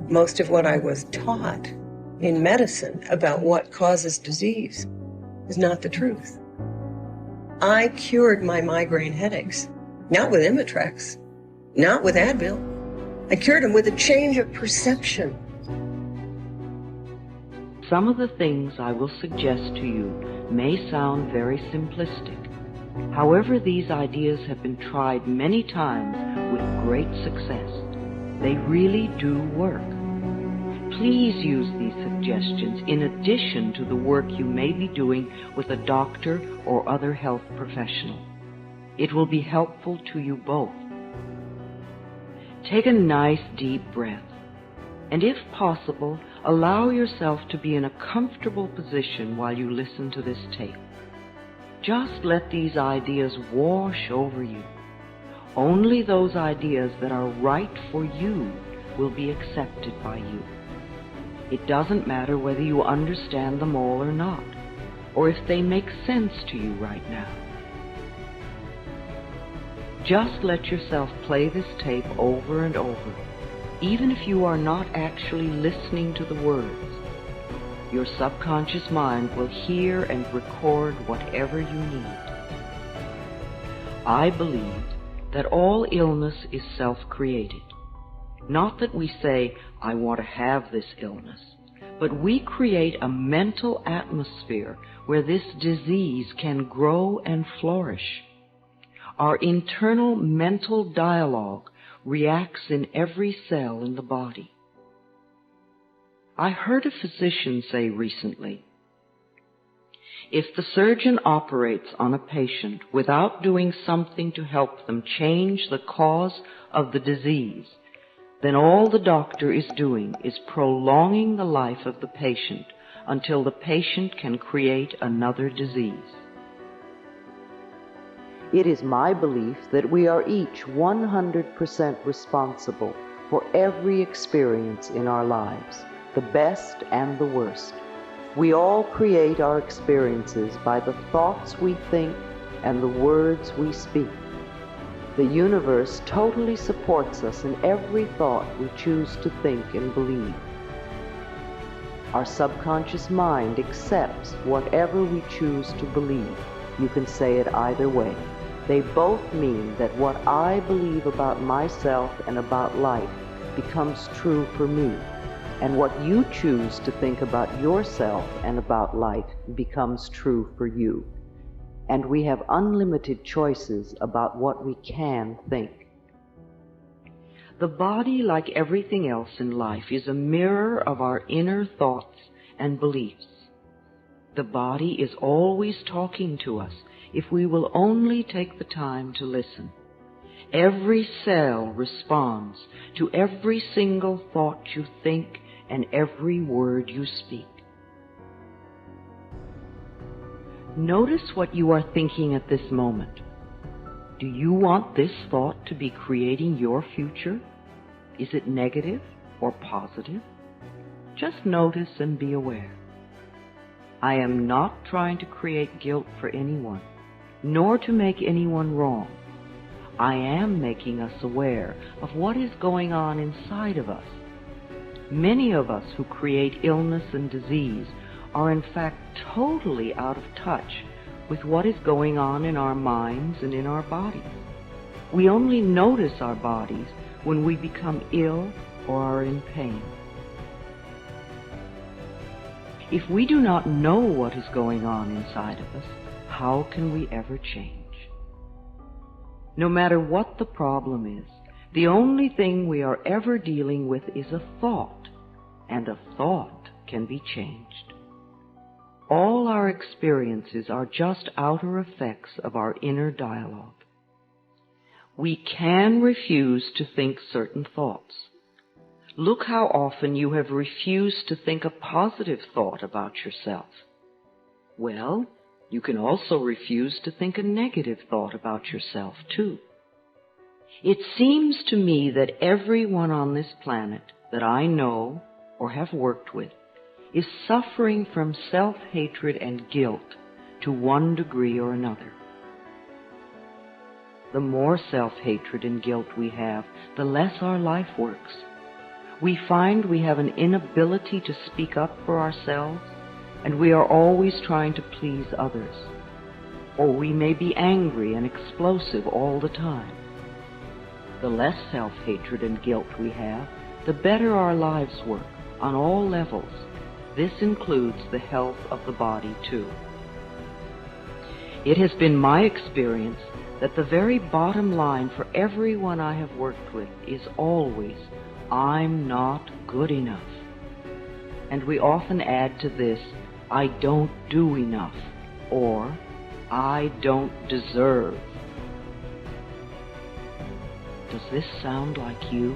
Most of what I was taught in medicine about what causes disease is not the truth. I cured my migraine headaches, not with Imitrex, not with Advil. I cured them with a change of perception. Some of the things I will suggest to you may sound very simplistic. However, these ideas have been tried many times with great success. They really do work. Please use these suggestions in addition to the work you may be doing with a doctor or other health professional. It will be helpful to you both. Take a nice deep breath, and if possible, allow yourself to be in a comfortable position while you listen to this tape. Just let these ideas wash over you. Only those ideas that are right for you will be accepted by you. It doesn't matter whether you understand them all or not, or if they make sense to you right now. Just let yourself play this tape over and over, even if you are not actually listening to the words. Your subconscious mind will hear and record whatever you need. I believe that all illness is self-created. Not that we say, I want to have this illness, but we create a mental atmosphere where this disease can grow and flourish. Our internal mental dialogue reacts in every cell in the body. I heard a physician say recently, if the surgeon operates on a patient without doing something to help them change the cause of the disease, then all the doctor is doing is prolonging the life of the patient until the patient can create another disease. It is my belief that we are each 100% responsible for every experience in our lives, the best and the worst. We all create our experiences by the thoughts we think and the words we speak. The universe totally supports us in every thought we choose to think and believe. Our subconscious mind accepts whatever we choose to believe. You can say it either way. They both mean that what I believe about myself and about life becomes true for me, and what you choose to think about yourself and about life becomes true for you. And we have unlimited choices about what we can think. The body, like everything else in life, is a mirror of our inner thoughts and beliefs. The body is always talking to us if we will only take the time to listen. Every cell responds to every single thought you think and every word you speak. Notice what you are thinking at this moment. Do you want this thought to be creating your future? Is it negative or positive? Just notice and be aware. I am not trying to create guilt for anyone, nor to make anyone wrong. I am making us aware of what is going on inside of us. Many of us who create illness and disease are in fact totally out of touch with what is going on in our minds and in our bodies. We only notice our bodies when we become ill or are in pain. If we do not know what is going on inside of us, how can we ever change? No matter what the problem is, the only thing we are ever dealing with is a thought, and a thought can be changed. All our experiences are just outer effects of our inner dialogue. We can refuse to think certain thoughts. Look how often you have refused to think a positive thought about yourself. Well, you can also refuse to think a negative thought about yourself, too. It seems to me that everyone on this planet that I know or have worked with is suffering from self-hatred and guilt to one degree or another. The more self-hatred and guilt we have, the less our life works. we find we have an inability to speak up for ourselves, and we are always trying to please others. Or we may be angry and explosive all the time. The less self-hatred and guilt we have, the better our lives work on all levels. This includes the health of the body too. It has been my experience that the very bottom line for everyone I have worked with is always, I'm not good enough. And we often add to this, I don't do enough, or I don't deserve. Does this sound like you?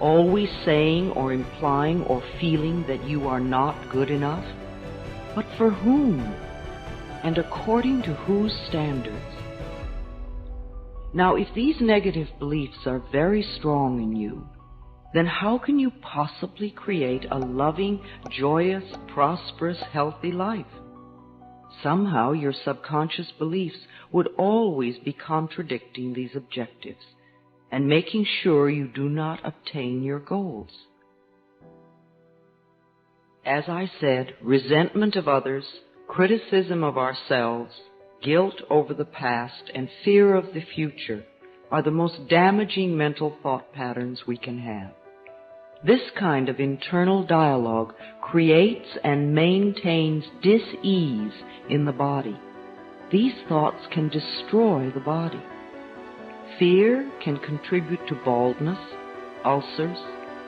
Always saying or implying or feeling that you are not good enough? But for whom? And according to whose standards? Now, if these negative beliefs are very strong in you, then how can you possibly create a loving, joyous, prosperous, healthy life? Somehow your subconscious beliefs would always be contradicting these objectives and making sure you do not obtain your goals. As I said, resentment of others, criticism of ourselves, guilt over the past, and fear of the future are the most damaging mental thought patterns we can have. This kind of internal dialogue creates and maintains dis-ease in the body. These thoughts can destroy the body. Fear can contribute to baldness, ulcers,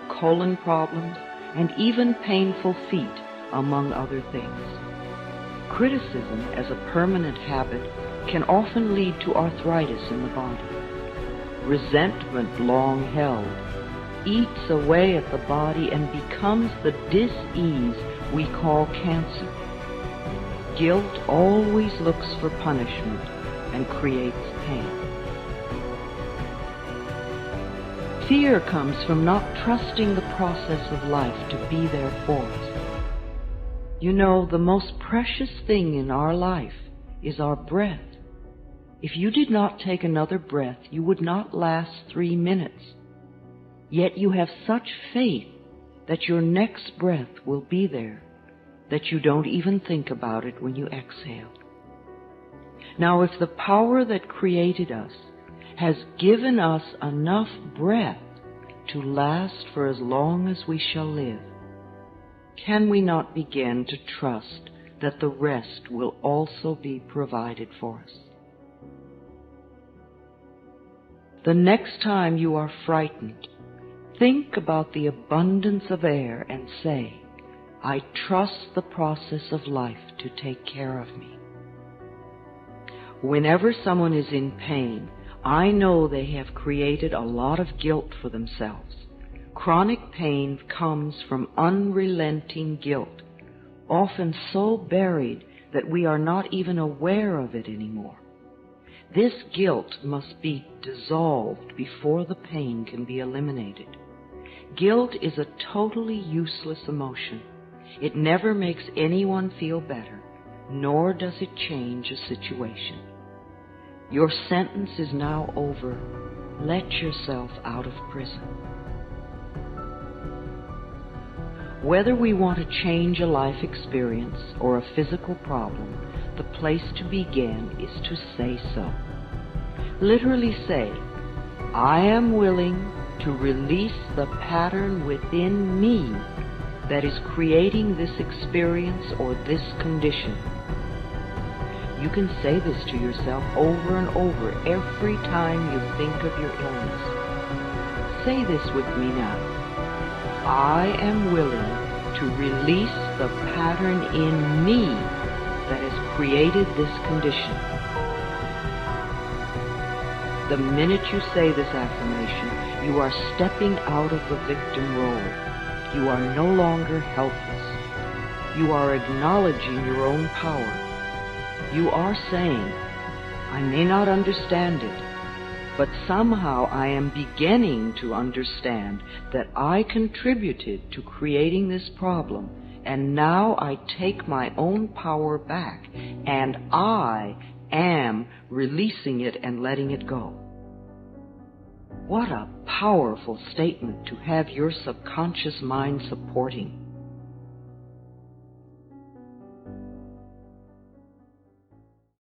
colon problems, and even painful feet, among other things. Criticism as a permanent habit can often lead to arthritis in the body. Resentment long held eats away at the body and becomes the dis-ease we call cancer. Guilt always looks for punishment and creates pain. Fear comes from not trusting the process of life to be there for us. You know, the most precious thing in our life is our breath. If you did not take another breath, you would not last 3 minutes. Yet you have such faith that your next breath will be there, that you don't even think about it when you exhale. Now, if the power that created us has given us enough breath to last for as long as we shall live, can we not begin to trust that the rest will also be provided for us? The next time you are frightened, think about the abundance of air and say, I trust the process of life to take care of me. Whenever someone is in pain, I know they have created a lot of guilt for themselves. Chronic pain comes from unrelenting guilt, often so buried that we are not even aware of it anymore. This guilt must be dissolved before the pain can be eliminated. Guilt is a totally useless emotion. It never makes anyone feel better, nor does it change a situation. Your sentence is now over. Let yourself out of prison. Whether we want to change a life experience or a physical problem, the place to begin is to say so. Literally say, I am willing to release the pattern within me that is creating this experience or this condition. You can say this to yourself over and over every time you think of your illness. Say this with me now. I am willing to release the pattern in me that has created this condition. The minute you say this affirmation, you are stepping out of the victim role. You are no longer helpless. You are acknowledging your own power. You are saying, I may not understand it, but somehow I am beginning to understand that I contributed to creating this problem, and now I take my own power back, and I am releasing it and letting it go. What a powerful statement to have your subconscious mind supporting.